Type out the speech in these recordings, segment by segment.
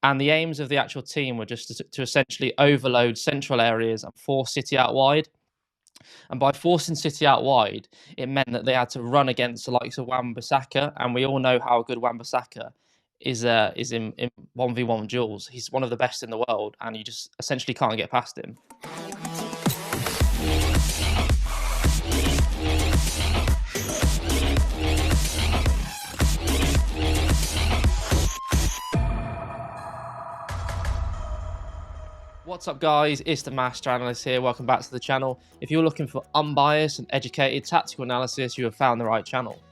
And the aims of the actual team were just to essentially overload central areas and force City out wide. And by forcing City out wide, it meant that they had to run against the likes of Wan-Bissaka, and we all know how good Wan-Bissaka is in 1v1 duels. He's one of the best in the world, and you just essentially can't get past him. What's up, guys? It's the Master Analyst here. Welcome back to the channel. If you're looking for unbiased and educated tactical analysis, you have found the right channel.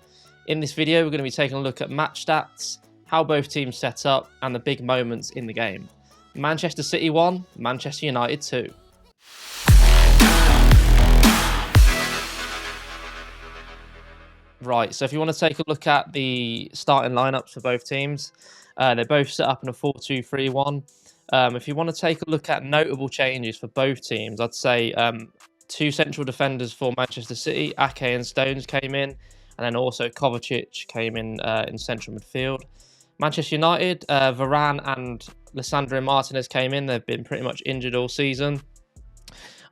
In this video, we're going to be taking a look at match stats, how both teams set up, and the big moments in the game. Manchester City 1, Manchester United 2. Right, so if you want to take a look at the starting lineups for both teams, they're both set up in a 4-2-3-1. If you want to take a look at notable changes for both teams, I'd say two central defenders for Manchester City, Ake and Stones came in, and then also Kovacic came in central midfield. Manchester United, Varane and Lisandro Martinez came in. They've been pretty much injured all season.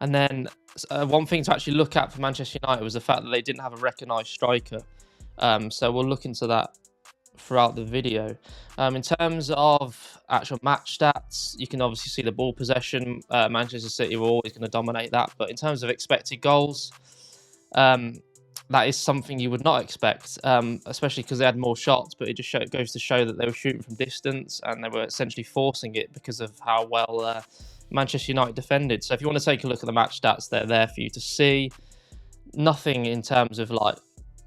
And then one thing to actually look at for Manchester United was the fact that they didn't have a recognised striker. So we'll look into that throughout the video. In terms of actual match stats, you can obviously see the ball possession. Manchester City were always going to dominate that. But in terms of expected goals, that is something you would not expect, especially because they had more shots. But it just goes to show that they were shooting from distance and they were essentially forcing it because of how well Manchester United defended. So if you want to take a look at the match stats, they're there for you to see. Nothing in terms of like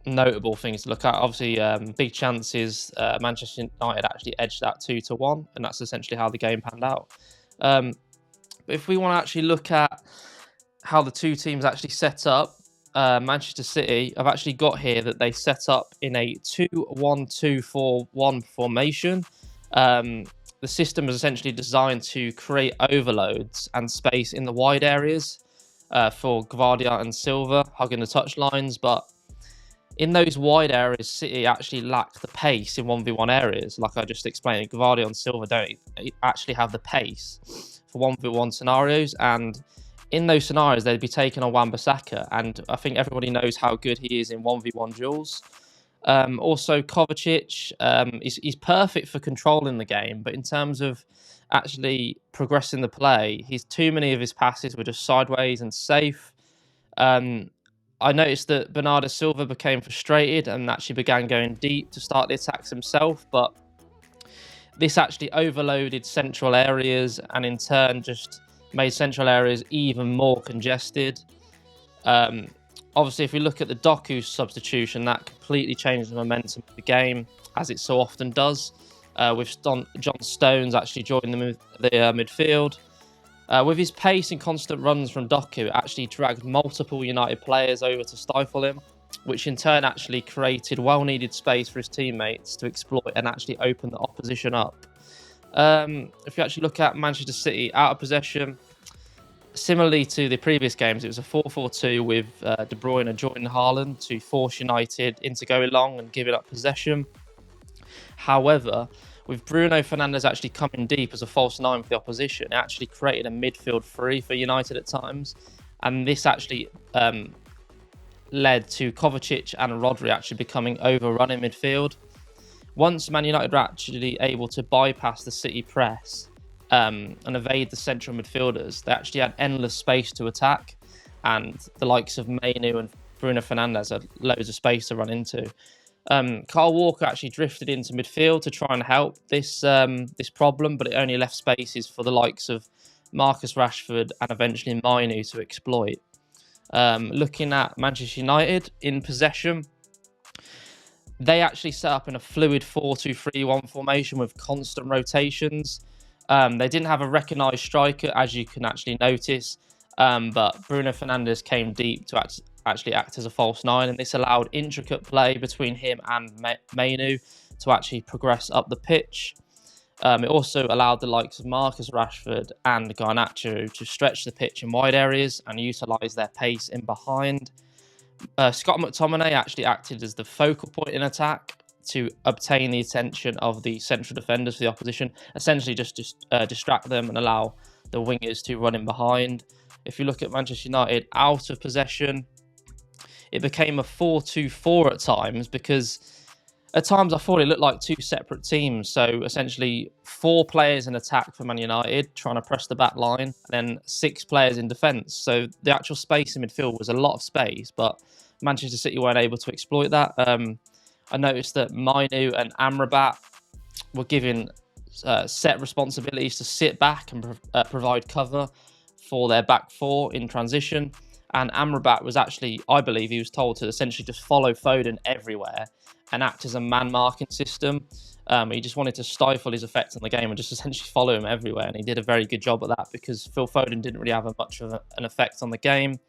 notable things to look at. Obviously, big chances. Manchester United actually edged that 2-1, and that's essentially how the game panned out. But if we want to actually look at how the two teams actually set up, Manchester City, I've actually got here that they set up in a 2-1-2-4-1 formation. The system is essentially designed to create overloads and space in the wide areas for Guardiola and Silva hugging the touchlines, but in those wide areas, City actually lack the pace in 1v1 areas. Like I just explained, Guardiola and Silva don't actually have the pace for 1v1 scenarios, and in those scenarios, they'd be taking on Wan-Bissaka, and I think everybody knows how good he is in 1v1 duels. Also, Kovacic, he's perfect for controlling the game, but in terms of actually progressing the play, too many of his passes were just sideways and safe. I noticed that Bernardo Silva became frustrated and actually began going deep to start the attacks himself, but this actually overloaded central areas and in turn just made central areas even more congested. Obviously, if we look at the Doku substitution, that completely changed the momentum of the game, as it so often does, with John Stones actually joining the midfield. With his pace and constant runs from Doku, it actually dragged multiple United players over to stifle him, which in turn actually created well-needed space for his teammates to exploit and actually open the opposition up. If you actually look at Manchester City out of possession, similarly to the previous games, it was a 4-4-2 with De Bruyne joining Haaland to force United into going long and giving up possession. However, with Bruno Fernandes actually coming deep as a false nine for the opposition, it actually created a midfield free for United at times. And this actually led to Kovacic and Rodri actually becoming overrun in midfield. Once Man United were actually able to bypass the City press and evade the central midfielders, they actually had endless space to attack. And the likes of Mainu and Bruno Fernandes had loads of space to run into. Kyle Walker actually drifted into midfield to try and help this problem, but it only left spaces for the likes of Marcus Rashford and eventually Mainu to exploit. Looking at Manchester United in possession, they actually set up in a fluid 4-2-3-1 formation with constant rotations. They didn't have a recognised striker, as you can actually notice, but Bruno Fernandes came deep to actually act as a false nine, and this allowed intricate play between him and Mainu to actually progress up the pitch. It also allowed the likes of Marcus Rashford and Garnacho to stretch the pitch in wide areas and utilise their pace in behind. Scott McTominay actually acted as the focal point in attack to obtain the attention of the central defenders for the opposition, essentially just distract them and allow the wingers to run in behind. If you look at Manchester United out of possession, it became a 4-2-4 at times, because at times I thought it looked like two separate teams. So essentially 4 players in attack for Man United trying to press the back line, and then 6 players in defence. So the actual space in midfield was a lot of space, but Manchester City weren't able to exploit that. I noticed that Mainu and Amrabat were given set responsibilities to sit back and provide cover for their back 4 in transition. And Amrabat was actually, I believe, he was told to essentially just follow Foden everywhere and act as a man-marking system. He just wanted to stifle his effect on the game and just essentially follow him everywhere. And he did a very good job at that, because Phil Foden didn't really have much of an effect on the game.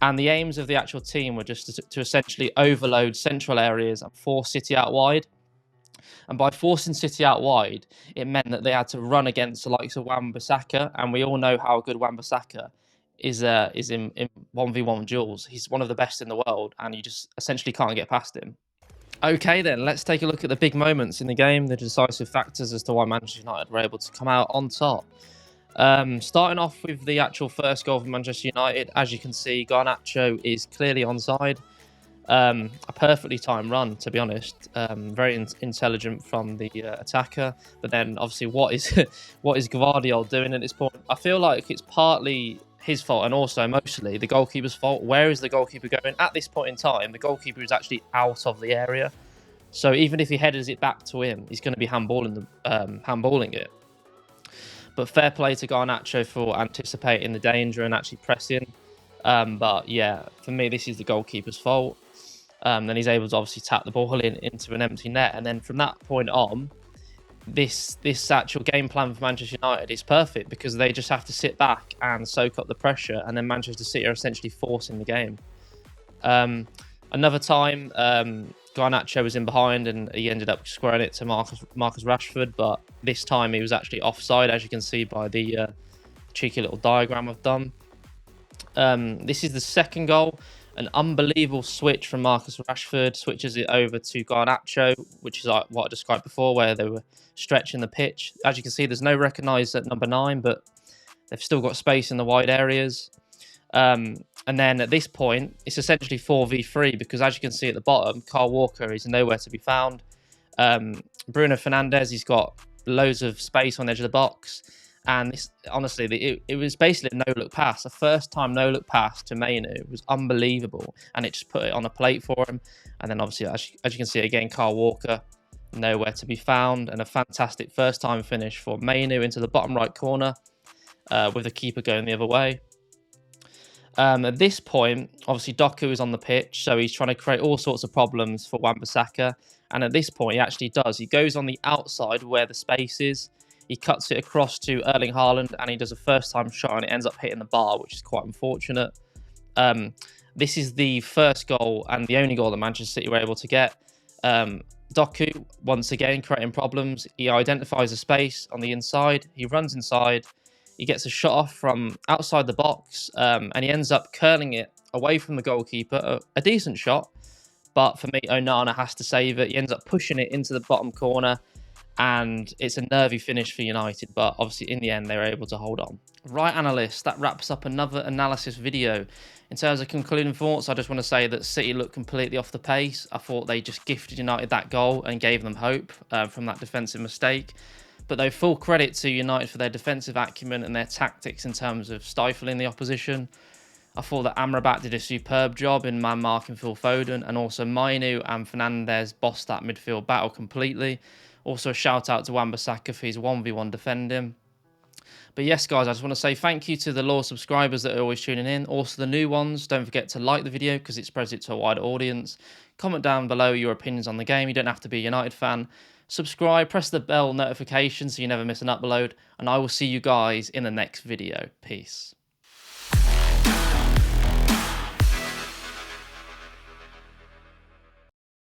And the aims of the actual team were just to essentially overload central areas and force City out wide. And by forcing City out wide, it meant that they had to run against the likes of Wan-Bissaka. And we all know how good Wan-Bissaka is in 1v1 duels. He's one of the best in the world, and you just essentially can't get past him. Okay, then, let's take a look at the big moments in the game, the decisive factors as to why Manchester United were able to come out on top. Starting off with the actual first goal for Manchester United, as you can see, Garnacho is clearly onside. A perfectly timed run, to be honest. Very intelligent from the attacker. But then, obviously, what is Guardiola doing at this point? I feel like it's partly his fault and also mostly the goalkeeper's fault. Where is the goalkeeper going? At this point in time, the goalkeeper is actually out of the area. So even if he headers it back to him, he's going to be handballing it. But fair play to Garnacho for anticipating the danger and actually pressing. But yeah, for me, this is the goalkeeper's fault. Then he's able to obviously tap the ball into an empty net. And then from that point on, this actual game plan for Manchester United is perfect, because they just have to sit back and soak up the pressure, and then Manchester City are essentially forcing the game. Another time, Garnacho was in behind and he ended up squaring it to Marcus Rashford, but this time he was actually offside, as you can see by the cheeky little diagram I've done. This is the second goal. An unbelievable switch from Marcus Rashford, switches it over to Garnacho, which is like what I described before, where they were stretching the pitch. As you can see, there's no recognised at number 9, but they've still got space in the wide areas. And then at this point, it's essentially 4v3, because as you can see at the bottom, Kyle Walker is nowhere to be found. Bruno Fernandes, he's got loads of space on the edge of the box. And this, honestly, it was basically a no-look pass. A first-time no-look pass to Mainu. It was unbelievable. And it just put it on a plate for him. And then obviously, as you can see again, Kyle Walker, nowhere to be found. And a fantastic first-time finish for Mainu into the bottom right corner, with the keeper going the other way. At this point, obviously, Doku is on the pitch. So he's trying to create all sorts of problems for Wan-Bissaka. And at this point, he actually does. He goes on the outside where the space is. He cuts it across to Erling Haaland, and he does a first-time shot, and it ends up hitting the bar, which is quite unfortunate. This is the first goal and the only goal that Manchester City were able to get. Doku, once again, creating problems. He identifies a space on the inside. He runs inside. He gets a shot off from outside the box, and he ends up curling it away from the goalkeeper. A decent shot, but for me, Onana has to save it. He ends up pushing it into the bottom corner. And it's a nervy finish for United, but obviously in the end, they were able to hold on. Right, analysts, that wraps up another analysis video. In terms of concluding thoughts, I just want to say that City looked completely off the pace. I thought they just gifted United that goal and gave them hope from that defensive mistake. But though full credit to United for their defensive acumen and their tactics in terms of stifling the opposition. I thought that Amrabat did a superb job in man-marking Phil Foden, and also Mainu and Fernandes bossed that midfield battle completely. Also, a shout out to Wan-Bissaka for his 1v1 defending. But yes, guys, I just want to say thank you to the loyal subscribers that are always tuning in. Also, the new ones, don't forget to like the video because it spreads it to a wider audience. Comment down below your opinions on the game. You don't have to be a United fan. Subscribe, press the bell notification so you never miss an upload. And I will see you guys in the next video. Peace.